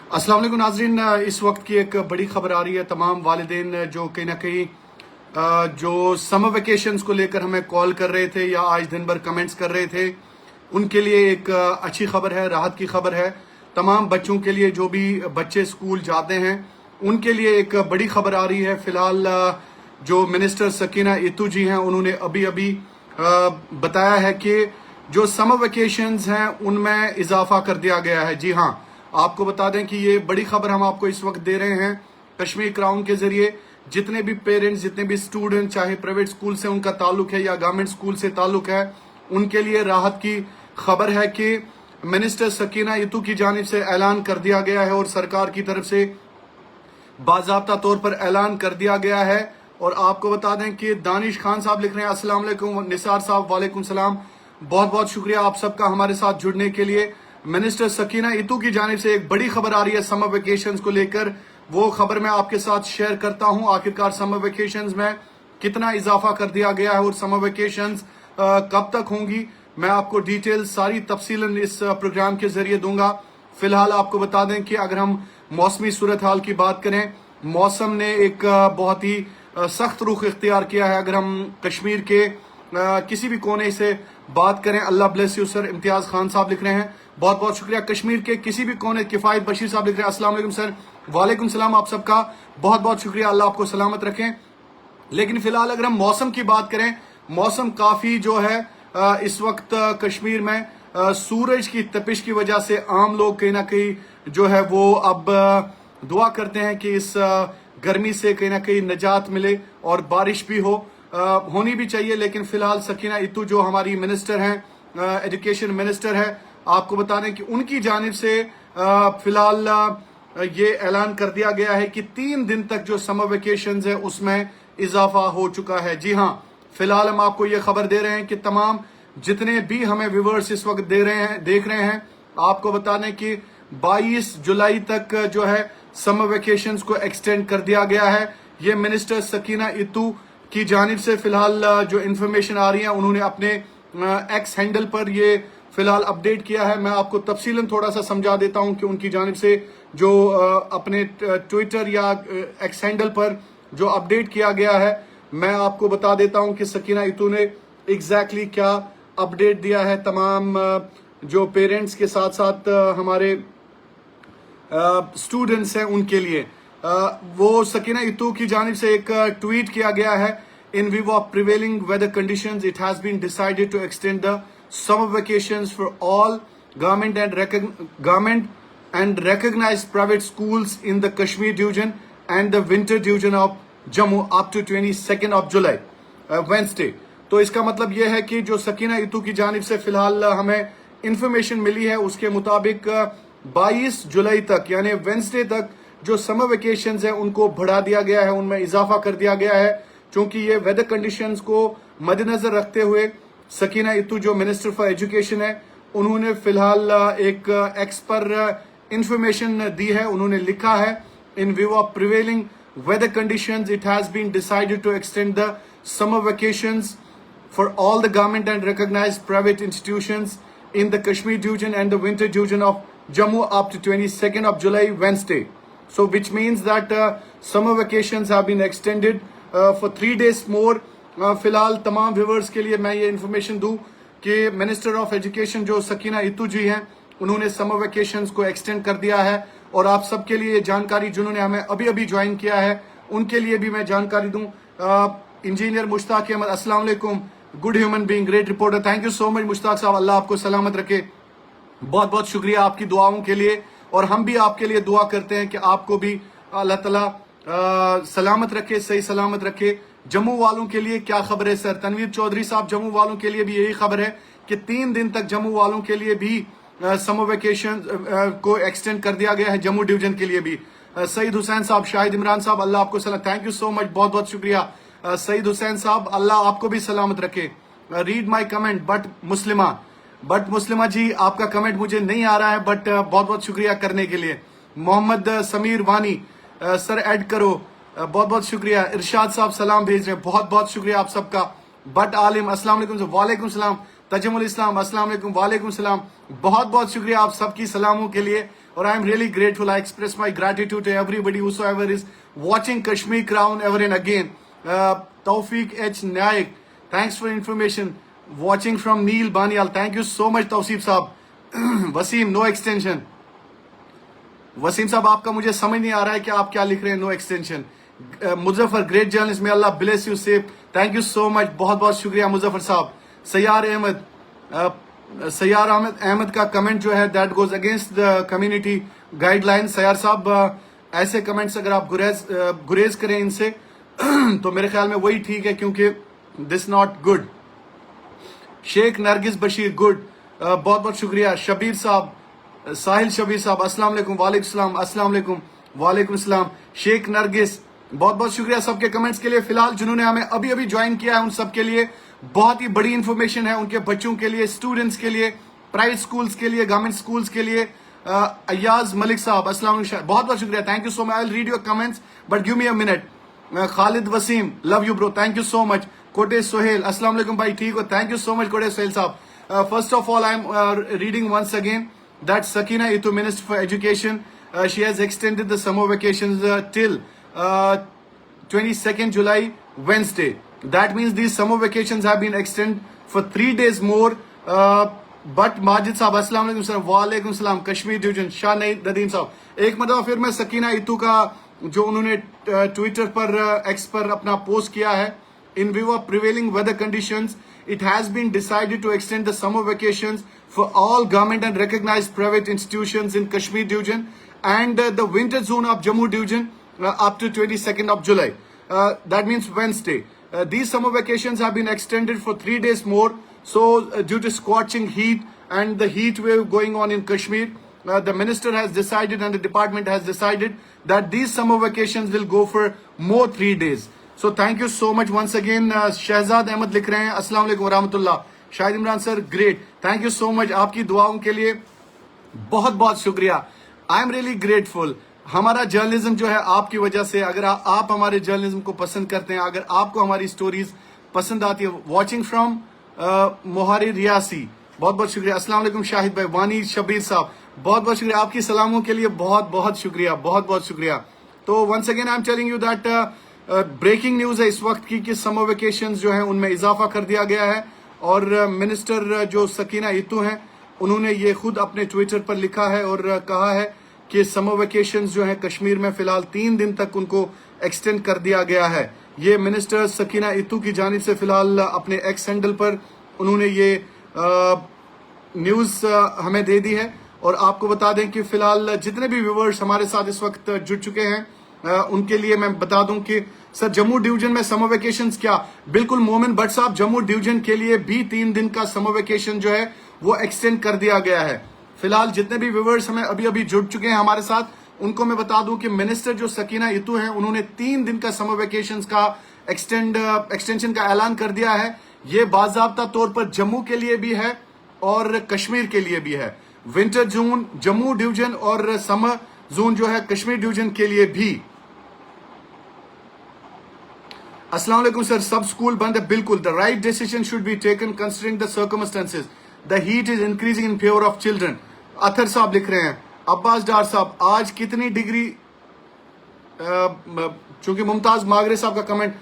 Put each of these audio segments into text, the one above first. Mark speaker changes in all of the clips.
Speaker 1: अस्सलाम वालेकुम नाज़रीन, इस वक्त की एक बड़ी खबर आ रही है तमाम वालिदैन जो कहीं ना कहीं जो समर वेकेशंस को लेकर हमें कॉल कर रहे थे या आज दिन भर कमेंट्स कर रहे थे, उनके लिए एक अच्छी खबर है, राहत की खबर है। तमाम बच्चों के लिए, जो भी बच्चे स्कूल जाते हैं, उनके लिए एक बड़ी खबर आ रही है। फिलहाल जो मिनिस्टर सकीना इतू जी हैं, उन्होंने अभी अभी बताया है कि जो समर वेकेशंस हैं उनमें इजाफा कर दिया गया है। जी हाँ, आपको बता दें कि ये बड़ी खबर हम आपको इस वक्त दे रहे हैं कश्मीर क्राउन के जरिए। जितने भी पेरेंट्स, जितने भी स्टूडेंट, चाहे प्राइवेट स्कूल से उनका ताल्लुक है या गवर्नमेंट स्कूल से ताल्लुक है, उनके लिए राहत की खबर है कि मिनिस्टर सकीना इतू की जानिब से ऐलान कर दिया गया है और सरकार की तरफ से बाज़ाब्ता तौर पर ऐलान कर दिया गया है। और आपको बता दें कि दानिश खान साहब लिख रहे हैं, अस्सलाम वालेकुम। निसार साहब, वालेकुम सलाम। बहुत बहुत शुक्रिया आप सबका हमारे साथ जुड़ने के लिए। मिनिस्टर सकीना इतू की जानिब से एक बड़ी खबर आ रही है समर वेकेशंस को लेकर। वो खबर मैं आपके साथ शेयर करता हूं। आखिरकार समर वेकेशंस में कितना इजाफा कर दिया गया है और समर वेकेशंस कब तक होंगी, मैं आपको डिटेल सारी तफसीलन इस प्रोग्राम के जरिए दूंगा। फिलहाल आपको बता दें कि अगर हम मौसमी सूरत हाल की बात करें, मौसम ने एक बहुत ही सख्त रुख इख्तियार किया है। अगर हम कश्मीर के किसी भी कोने से बात करें, Allah bless you sir, Imtiaz Khan साहब लिख रहे हैं, बहुत बहुत शुक्रिया। कश्मीर के किसी भी कोने, किफायत बशीर साहब लिख रहे हैं, अस्सलाम वालेकुम सर, वालेकुम सलाम। आप सबका बहुत बहुत शुक्रिया, अल्लाह आपको सलामत रखें। लेकिन फिलहाल अगर हम मौसम की बात करें, मौसम काफी जो है इस वक्त कश्मीर में सूरज की तपिश की वजह से आम लोग कहीं ना कहीं जो है वो अब दुआ करते हैं कि इस गर्मी से कहीं ना कहीं निजात मिले और बारिश भी होनी भी चाहिए। लेकिन फिलहाल सकीना इतू जो हमारी मिनिस्टर हैं, एजुकेशन मिनिस्टर है, आपको बता दें कि उनकी जानिब से फिलहाल ये ऐलान कर दिया गया है कि 3 दिन तक जो समर वेकेशंस है उसमें इजाफा हो चुका है। जी हाँ, फिलहाल हम आपको ये खबर दे रहे हैं कि तमाम जितने भी हमें व्यूवर्स इस वक्त देख रहे हैं, आपको बता दें कि 22 जुलाई तक जो है समर वेकेशंस को एक्सटेंड कर दिया गया है। ये मिनिस्टर सकीना इतू की जानिब से फिलहाल जो इंफॉर्मेशन आ रही है, उन्होंने अपने एक्स हैंडल पर ये फिलहाल अपडेट किया है। मैं आपको तफसीलन थोड़ा सा समझा देता हूं कि उनकी जानिब से जो अपने ट्विटर या एक्स हैंडल पर जो अपडेट किया गया है, मैं आपको बता देता हूं कि सकीना इतू ने एग्जैक्टली क्या अपडेट दिया है तमाम जो पेरेंट्स के साथ साथ हमारे स्टूडेंट्स हैं उनके लिए। वो सकीना इतू की जानिब से एक ट्वीट किया गया है, in view of prevailing weather conditions it has been decided to extend the summer vacations for all government and recognized private schools in the Kashmir division and the winter division of Jammu up to 22nd of July, Wednesday। तो इसका मतलब यह है कि जो सकीना इतू की जानिब से फिलहाल हमें इंफॉर्मेशन मिली है, उसके मुताबिक 22 जुलाई तक यानी वेंसडे तक जो समर वेकेशंस है उनको बढ़ा दिया गया है, उनमें इजाफा कर दिया गया है। चूंकि ये वेदर कंडीशंस को मद्देनजर रखते हुए सकीना इतू जो मिनिस्टर फॉर एजुकेशन है, उन्होंने फिलहाल एक एक्स पर इंफॉर्मेशन दी है। उन्होंने लिखा है, in view of prevailing weather conditions it has been decided to extend the summer vacations for all the government and recognised private institutions in the Kashmir division and the winter division of Jammu up to 22nd of July, Wednesday. So which means that summer vacations have been extended for 3 days more. फिलहाल तमाम viewers के लिए मैं ये information दूं कि minister of education जो सकीना इतू जी हैं, उन्होंने समर वेकेशंस को एक्सटेंड कर दिया है। और आप सबके लिए ये जानकारी, जिन्होंने हमें अभी अभी ज्वाइन किया है, उनके लिए भी मैं जानकारी दूं। इंजीनियर मुश्ताक अहमद, अस्सलाम वालेकुम, good human being, great reporter, thank you so much Mushtaq साहब, अल्लाह आपको सलामत रखे। बहुत बहुत शुक्रिया आपकी दुआओं के लिए, और हम भी आपके लिए दुआ करते हैं कि आपको भी अल्लाह ताला सलामत रखे, सही सलामत रखे। जम्मू वालों के लिए क्या खबर है सर? तनवीर चौधरी साहब, जम्मू वालों के लिए भी यही खबर है कि 3 दिन तक जम्मू वालों के लिए भी समर वेकेशन को एक्सटेंड कर दिया गया है, जम्मू डिवीजन के लिए भी। सईद हुसैन साहब, शाहिद इमरान साहब, अल्लाह आपको सलाम, थैंक यू सो मच, बहुत बहुत शुक्रिया सईद हुसैन साहब, अल्लाह आपको भी सलामत रखे। रीड माई कमेंट बट मुस्लिमा जी, आपका कमेंट मुझे नहीं आ रहा है, बट बहुत बहुत शुक्रिया करने के लिए। मोहम्मद समीर वानी, सर ऐड करो, बहुत बहुत शुक्रिया। इरशाद साहब सलाम भेज रहे हैं, बहुत बहुत शुक्रिया आप सबका। बट आलिम, अस्सलाम वालेकुम, वालेकुम सलाम। तजमुल इस्लाम, अस्सलाम वालेकुम, वालेकुम सलाम, बहुत बहुत शुक्रिया आप सबकी सलामों के लिए। or I am really grateful. I express my gratitude to everybody whosoever is watching Kashmir Crown ever and again. Tawfiq H. Naik, thanks for information. Watching from Neil Banial, thank you so much Tawseef साहब. Wasim, no extension. Wasim साहब आपका मुझे समझ नहीं आ रहा है कि आप क्या लिख रहे हैं, no extension. Muzaffar, great journalist, may Allah bless you safe, thank you so much, बहुत बहुत शुक्रिया मुजफ्फर साहब. सैयार अहमद का कमेंट जो है that goes against the community guideline. Saiyar साहब ऐसे कमेंट्स अगर आप गुरेज करें इनसे तो मेरे ख्याल में वही ठीक है, क्योंकि this not good. Sheikh Nargis Bashir, good, बहुत बहुत शुक्रिया. शबीर साहब, साहिल शबीर साहब, अस्सलाम वालेकुम. वालेकुम सलाम, अस्सलाम वालेकुम. वालेकुम सलाम. शेख नरगिस, बहुत बहुत शुक्रिया सबके कमेंट्स के लिए. फिलहाल जिन्होंने हमें अभी अभी ज्वाइन किया है उन सब के लिए बहुत ही बड़ी इंफॉर्मेशन है, उनके बच्चों के लिए, स्टूडेंट्स के लिए, प्राइवेट स्कूल्स के लिए, गवर्नमेंट स्कूल्स के लिए. अयाज मलिक साहब, अस्सलाम वालेकुम, बहुत बहुत शुक्रिया, thank you so much. I will read your comments but give me a minute. Khalid Waseem, love you bro, thank you so much. Kote Sohail, अस्सलाम वालेकुम भाई, ठीक हो, thank you so much Kote Sohail साहब. First of all I am reading once again that Sakina Ittu, Minister for Education, she has extended the summer vacations till 22nd July, Wednesday. That means these summer vacations have been extended for 3 days more. But Majid साहब, अस्सलाम वालेकुम sir. वालेकुम सलाम. Kashmir division, Shah Nadeem साहब, एक मरतबा फिर मैं सकीना इत्तू का जो उन्होंने ट्विटर पर एक्स पर अपना पोस्ट किया है, in view of prevailing weather conditions, it has been decided to extend the summer vacations for all government and recognized private institutions in Kashmir Division and the winter zone of Jammu Division up to 22nd of July. That means Wednesday. These summer vacations have been extended for 3 days more. So due to scorching heat and the heat wave going on in Kashmir, the minister has decided and the department has decided that these summer vacations will go for more 3 days. So thank you so much once again. Shahzad Ahmad लिख रहे हैं, अस्सलाम वालेकुम रहमतुल्लाह. Shahid Imran sir, great, thank you so much. आपकी दुआओं के लिए बहुत बहुत शुक्रिया. I am really grateful. हमारा जर्नलिज्म जो है आपकी वजह से, अगर आप हमारे जर्नलिज्म को पसंद करते हैं, अगर आपको हमारी स्टोरीज पसंद आती है, वॉचिंग फ्रॉम मोहारी रियासी, बहुत बहुत शुक्रिया. अस्सलाम वालेकुम शाहिद भाई. वानी शबीर साहब, बहुत बहुत शुक्रिया. आपकी सलामों के लिए बहुत बहुत शुक्रिया, बहुत बहुत शुक्रिया. तो once again I am telling you that breaking news है इस वक्त की कि समर वेकेशन जो है उनमें इजाफा कर दिया गया है. और मिनिस्टर जो सकीना इत्तू हैं, उन्होंने ये खुद अपने ट्विटर पर लिखा है और कहा है कि समर वेकेशन जो है कश्मीर में फिलहाल 3 दिन तक उनको एक्सटेंड कर दिया गया है. ये मिनिस्टर सकीना इत्तू की जानिब से फिलहाल अपने एक्स हैंडल पर उन्होंने ये न्यूज हमें दे दी है. और आपको बता दें कि फिलहाल जितने भी व्यूवर्स हमारे साथ इस वक्त जुड़ चुके हैं, उनके लिए मैं बता दूं कि सर जम्मू डिवीजन में समर वेकेशंस क्या, बिल्कुल मोमिन भट्ट साहब, जम्मू डिवीजन के लिए भी 3 दिन का समर वेकेशन जो है वो एक्सटेंड कर दिया गया है. फिलहाल जितने भी व्यूवर्स हमें अभी अभी जुड़ चुके हैं हमारे साथ, उनको मैं बता दूं कि मिनिस्टर जो सकीना इत्तू हैं, उन्होंने 3 दिन का समर वेकेशंस का एक्सटेंशन का ऐलान कर दिया है. ये बाज़ाब्ता तौर पर जम्मू के लिए भी है और कश्मीर के लिए भी है. विंटर जोन जम्मू डिवीजन और समर जोन जो है कश्मीर डिवीजन के लिए भी. अस्सलाम वालेकुम सर, सब स्कूल बंद है. बिल्कुल, the right decision should be taken considering the circumstances. The heat is increasing in favour of children. Athar साहब लिख रहे हैं. अब्बास डार साहब, आज कितनी डिग्री, चूंकि मुमताज मागरे साहब का comment,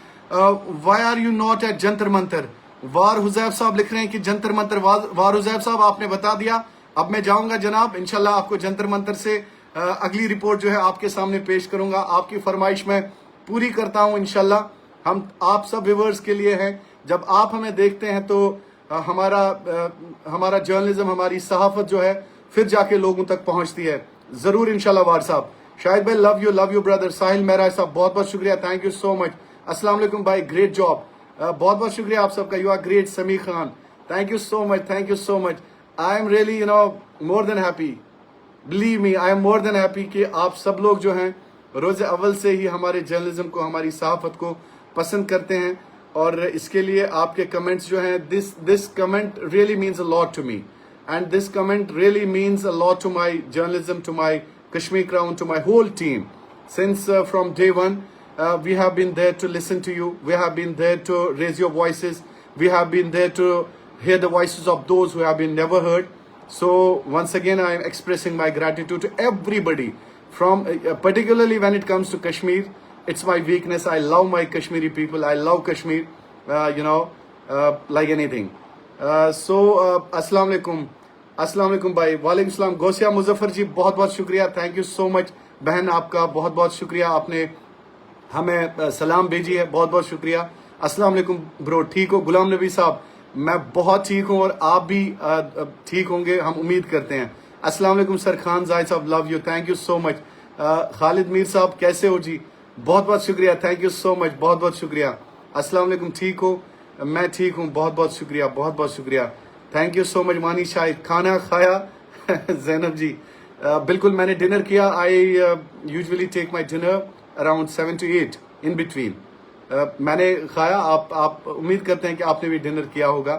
Speaker 1: why are you not at Jantar Mantar. वार हुजैफ साहब लिख रहे हैं कि जंतर मंतर. वार हुजैफ साहब आपने बता दिया, अब मैं जाऊंगा जनाब, इंशाल्लाह आपको जंतर मंतर से अगली रिपोर्ट जो है आपके सामने पेश करूंगा. आपकी फरमाइश मैं पूरी करता हूं इंशाल्लाह. हम आप सब व्यूवर्स के लिए हैं. जब आप हमें देखते हैं तो हमारा जर्नलिज्म, हमारी सहाफत जो है फिर जाके लोगों तक पहुंचती है. जरूर इंशाल्लाह. वार साहब, शाहिद भाई, लव यू ब्रदर. साहिल मेहरा साहब, बहुत बहुत शुक्रिया, थैंक यू सो मच. अस्सलाम वालेकुम भाई, ग्रेट जॉब, बहुत बहुत शुक्रिया आप सबका. You are great. Sami Khan, thank you so much, thank you so much. I am really more than happy, believe me, I am more than happy कि आप सब लोग जो हैं रोज़े अव्वल से ही हमारे जर्नलिज्म को, हमारी सहाफत को पसंद करते हैं. और इसके लिए आपके कमेंट्स जो हैं, this comment really means a lot to me, and this comment really means a lot to my journalism, to my Kashmir Crown, to my whole team. Since from day one, we have been there to listen to you. We have been there to raise your voices. We have been there to hear the voices of those who have been never heard. So once again, I am expressing my gratitude to everybody, from particularly when it comes to Kashmir. It's my weakness. I love my Kashmiri people. I love Kashmir, like anything. अस्सलाम वालेकुम भाई, वालेकुम सलाम। गौसिया मुजफ्फर जी, बहुत बहुत शुक्रिया, thank you so much बहन, आपका बहुत बहुत शुक्रिया, आपने हमें सलाम भेजी है, बहुत बहुत शुक्रिया। अस्सलाम वालेकुम ब्रो, ठीक हो? गुलाम नबी साहब, मैं बहुत ठीक हूँ और आप भी ठीक होंगे, हम उम्मीद करते हैं। अस्सलाम वालेकुम सर खान जाहिद साहब, love you, thank you so much. Khalid Mir साहब, कैसे हो जी? बहुत बहुत शुक्रिया, थैंक यू सो मच, बहुत बहुत शुक्रिया। अस्सलाम वालेकुम, ठीक हो? मैं ठीक हूँ, बहुत बहुत शुक्रिया, बहुत बहुत शुक्रिया, थैंक यू सो मच। मानी शाहिद, खाना खाया? जैनब जी, बिल्कुल मैंने डिनर किया। I usually take my dinner around 7 to 8 in between. मैंने खाया, आप उम्मीद करते हैं कि आपने भी डिनर किया होगा।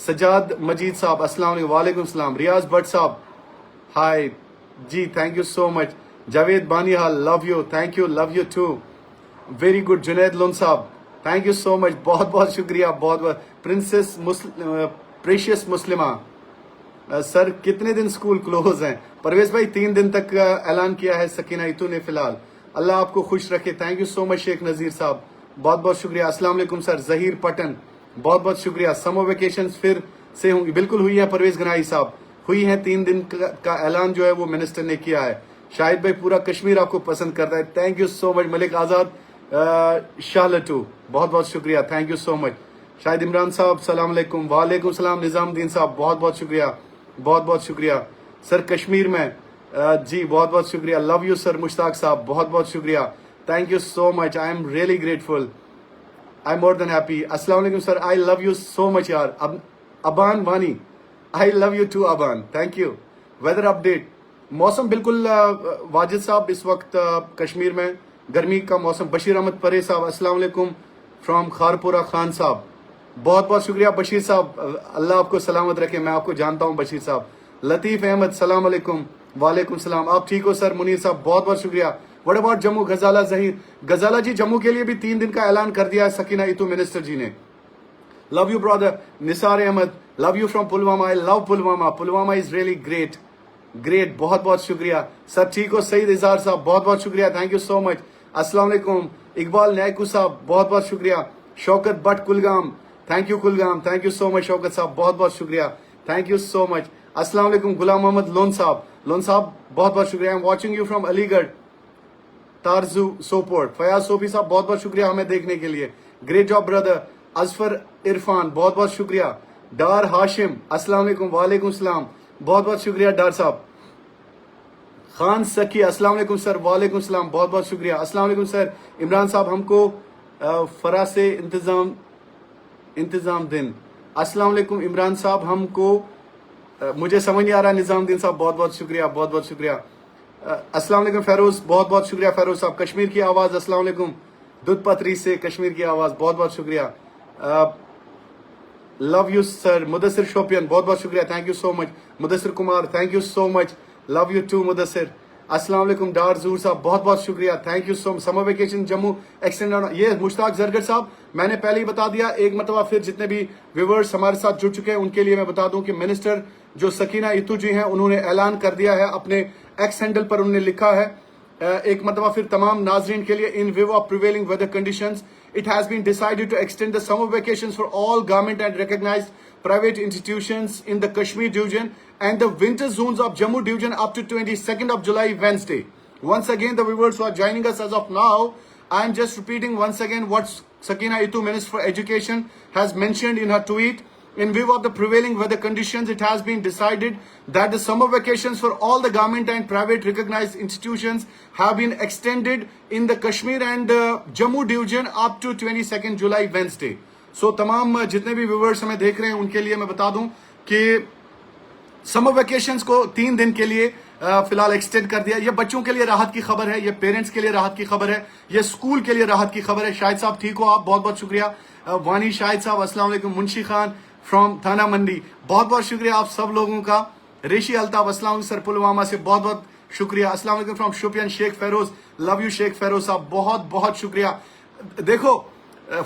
Speaker 1: सजाद मजीद साहब, अस्सलाम वालेकुम। वालेकुम सलाम। रियाज भट्ट साहब, हाय जी, thank you so much. Javed Banihal, love you, thank you, love you too, very good. Junaid Lone साहब, थैंक यू सो मच, बहुत बहुत शुक्रिया, बहुत बहुत। प्रिंसेस प्रेशियस मुस्लिमा, सर कितने दिन स्कूल क्लोज हैं? परवेज भाई, 3 दिन तक ऐलान किया है सकीना इतू ने फिलहाल। अल्लाह आपको खुश रखे, thank you so much. Sheikh Nazir साहब, बहुत बहुत शुक्रिया। अस्सलाम वालेकुम सर। जहीर पटन, बहुत बहुत शुक्रिया। समर वेकेशन फिर से होंगी? बिल्कुल हुई है परवेज गनाई साहब, हुई है। 3 दिन का ऐलान जो है वो मिनिस्टर ने किया है। शाहिद भाई, पूरा कश्मीर आपको पसंद करता है, thank you so much. Malik Azad शाहलटू, बहुत बहुत शुक्रिया, thank you so much. Shahid Imran साहब, सलाम अलैकुम। वालेकुम सलाम। निजामुद्दीन साहब, बहुत बहुत शुक्रिया, बहुत बहुत शुक्रिया। सर कश्मीर में जी, बहुत बहुत शुक्रिया, लव यू सर। मुश्ताक साहब, बहुत बहुत शुक्रिया, thank you so much, I am really grateful, I am more than happy. अस्सलाम वालेकुम sir, I love you so much यार। Aban Wani, I love you too Aban, thank you. Weather update, मौसम बिल्कुल वाजिद साहब, इस वक्त कश्मीर में गर्मी का मौसम। बशीर अहमद परे साहब, अस्सलाम वालेकुम फ्रॉम खारपुरा खान साहब, बहुत बहुत शुक्रिया बशीर साहब, अल्लाह आपको सलामत रखे, मैं आपको जानता हूं बशीर साहब। लतीफ अहमद, सलाम अलैकुम। वालेकुम सलाम, आप ठीक हो सर? मुनीर साहब, बहुत बहुत शुक्रिया। What about Jammu? गजाला जहीर, गजाला जी, जम्मू के लिए भी 3 दिन का ऐलान कर दिया है सकीना इतू मिनिस्टर जी ने। Love you brother. Nisar Ahmad, love you from Pulwama, I love Pulwama, Pulwama is really great, great, बहुत बहुत शुक्रिया सर। ठीक हो? सईद इजहार साहब, बहुत बहुत शुक्रिया, थैंक यू सो मच। अस्सलाम वालेकुम। इकबाल नायकू साहब, बहुत बहुत शुक्रिया। Shaukat Bhatt Kulgam, thank you Kulgam, thank you so much Shaukat साहब, बहुत बहुत शुक्रिया, थैंक यू सो मच। अस्सलाम वालेकुम। गुलाम मोहम्मद लोन साहब, लोन साहब, बहुत बहुत शुक्रिया। I am watching you from Aligarh Tarzoo Sopore. Fayaz Sofi साहब, बहुत बहुत शुक्रिया हमें देखने के लिए, great job brother. Azfar Irfan, बहुत बहुत शुक्रिया। डार हाशिम, अस्सलाम वालेकुम। वालेकुम सलाम, बहुत बहुत शुक्रिया डार साहब। खान सकी, अस्सलाम वालेकुम सर। वालेकुम सलाम, बहुत बहुत शुक्रिया। अस्सलाम वालेकुम सर। इमरान साहब, हमको फरा से इंतजाम दिन, अस्सलाम वालेकुम इमरान साहब, हमको मुझे समझ नहीं आ रहा। निजामुद्दीन साहब, बहुत बहुत शुक्रिया, बहुत बहुत शुक्रिया। अस्सलाम वालेकुम फेरोज, बहुत बहुत शुक्रिया फेरोज साहब। कश्मीर की आवाज़, अस्सलाम वालेकुम। दूध पथरी से कश्मीर की आवाज़, बहुत बहुत शुक्रिया, love you sir. Mudassir Shopian, बहुत बहुत शुक्रिया, thank you so much. Mudassir Kumar, thank you so much, love you too Mudassir. अस्सलाम वालेकुम। डार जूर साहब, बहुत बहुत शुक्रिया, thank you so much. Summer vacation Jammu extend, ये मुश्ताक जरगर साहब, मैंने पहले ही बता दिया, एक मरतबा फिर जितने भी व्यूवर्स हमारे साथ जुड़ चुके हैं उनके लिए मैं बता दूं कि मिनिस्टर जो सकीना इतू जी हैं, उन्होंने ऐलान कर दिया है, अपने एक्स हैंडल पर उन्होंने लिखा है, एक मरतबा फिर तमाम नाजरीन के लिए, in view of prevailing weather conditions it has been decided to extend the summer vacations for all government and recognized private institutions in the Kashmir division and the winter zones of Jammu division up to 22nd of July, Wednesday. Once again, the viewers who are joining us as of now, I am just repeating once again what Sakina Itu, Minister for Education, has mentioned in her tweet. In view of the prevailing weather conditions, it has been decided that the summer vacations for all the government and private recognized institutions have been extended in the Kashmir and Jammu division up to 22nd July, Wednesday. So तमाम जितने भी viewers हमें देख रहे हैं उनके लिए मैं बता दूं कि समर वेकेशंस को 3 दिन के लिए फिलहाल एक्सटेंड कर दिया। ये बच्चों के लिए राहत की खबर है, ये पेरेंट्स के लिए राहत की खबर है, ये स्कूल के लिए राहत की खबर है। शाहिद साहब, ठीक हो आप? बहुत बहुत शुक्रिया। वानी शाहिद साहब, अस्सलाम वालेकुम। मुंशी खान फ्रॉम थाना मंडी, बहुत बहुत शुक्रिया आप सब लोगों का। ऋषि अल्ताफ, अस्सलाम वालेकुम सर, पुलवामा से बहुत बहुत शुक्रिया। अस्सलाम वालेकुम from Shopian. Sheikh Feroz, love you Sheikh Feroz साहब, बहुत बहुत शुक्रिया। देखो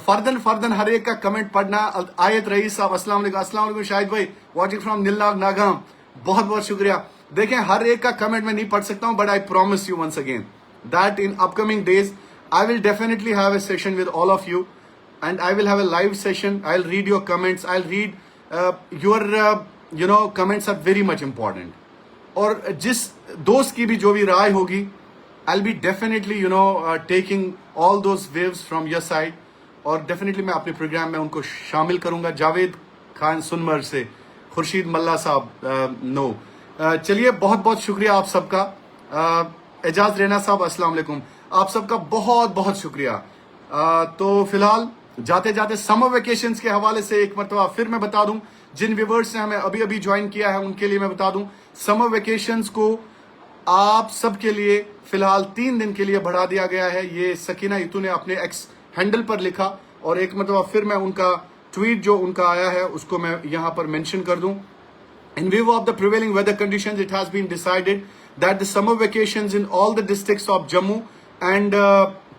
Speaker 1: फर्दन हर एक का कमेंट पढ़ना। आयत रईस साहब, अस्सलाम वालेकुम। अस्सलाम वालेकुम शाहिद भाई, वाचिंग फ्रॉम नीलनाग नागाम, बहुत बहुत शुक्रिया। देखें हर एक का कमेंट मैं नहीं पढ़ सकता हूं, but I promise you once again that in upcoming days I will definitely have a session with all of you, and I will have a live session. I'll read your comments. I'll read your comments are very much important. और जिस दोस्त की भी जो भी राय होगी, I'll be definitely taking all those waves from your side, और definitely मैं अपने प्रोग्राम में उनको शामिल करूंगा। जावेद खान सुनमर से, खुर्शीद मल्ला साहब, नो। चलिए बहुत बहुत शुक्रिया आप सबका। एजाज रैना साहब अस्सलाम वालेकुम, आप सबका बहुत बहुत शुक्रिया। तो फिलहाल जाते जाते समर वेकेशंस के हवाले से एक मरतबा फिर मैं बता दूं, जिन व्यूवर्स ने हमें अभी अभी ज्वाइन किया है उनके लिए मैं बता दूं, समर वेकेशंस को आप सबके लिए फिलहाल 3 दिन के लिए बढ़ा दिया गया है। ये सकीना इतू ने अपने एक्स हैंडल पर लिखा, और एक मरतबा फिर मैं उनका ट्वीट जो उनका आया है उसको मैं यहाँ पर मेंशन कर दूं। In view of the prevailing weather conditions, it has been decided that the summer vacations in all the districts of Jammu and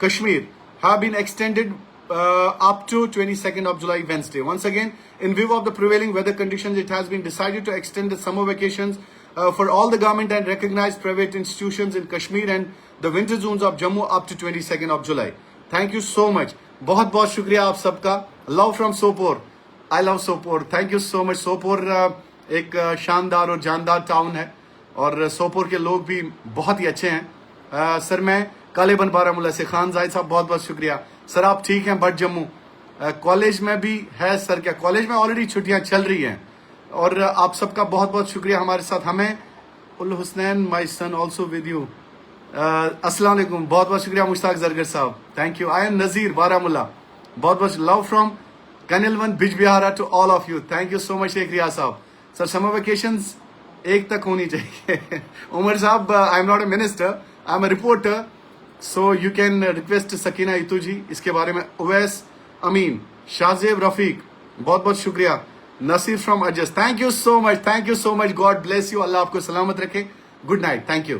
Speaker 1: Kashmir have been extended up to 22nd of July, Wednesday. Once again, in view of the prevailing weather conditions, it has been decided to extend the summer vacations for all the government and recognized private institutions in Kashmir and the winter zones of Jammu up to 22nd of July. Thank you so much. बहुत बहुत शुक्रिया आप सबका। Love from Sopore. I love Sopore. Thank you so much. Sopore एक शानदार और जानदार town है, और सोपोर के लोग भी बहुत ही अच्छे हैं। सर मैं कालेबन बारामूला से, खान जाहिद साहब बहुत बहुत शुक्रिया। सर आप ठीक हैं? बट जम्मू कॉलेज में भी है सर? क्या कॉलेज में ऑलरेडी छुट्टियां चल रही हैं? और आप सबका बहुत बहुत शुक्रिया हमारे साथ। हमें उल Husnain my son also with you, अस्सलाम वालेकुम, बहुत बहुत शुक्रिया मुश्ताक जरगर साहब, thank you. I am Nazir Baramulla, बहुत बहुत लव फ्रॉम कैनल 1 बिज Bijbehara to all of you, thank you so much Sheikh Riyaz साहब। सर समर वेकेशंस 1 तक होनी चाहिए। उमर साहब I am not a minister, I am a reporter, so you can request Sakina Itoo ji इसके बारे में। उवैस अमीन, शाहजेब रफीक, बहुत बहुत शुक्रिया। नसीर फ्रॉम अजस, thank you so much, thank you so much, God bless you, अल्लाह आपको सलामत रखे। Good night, thank you.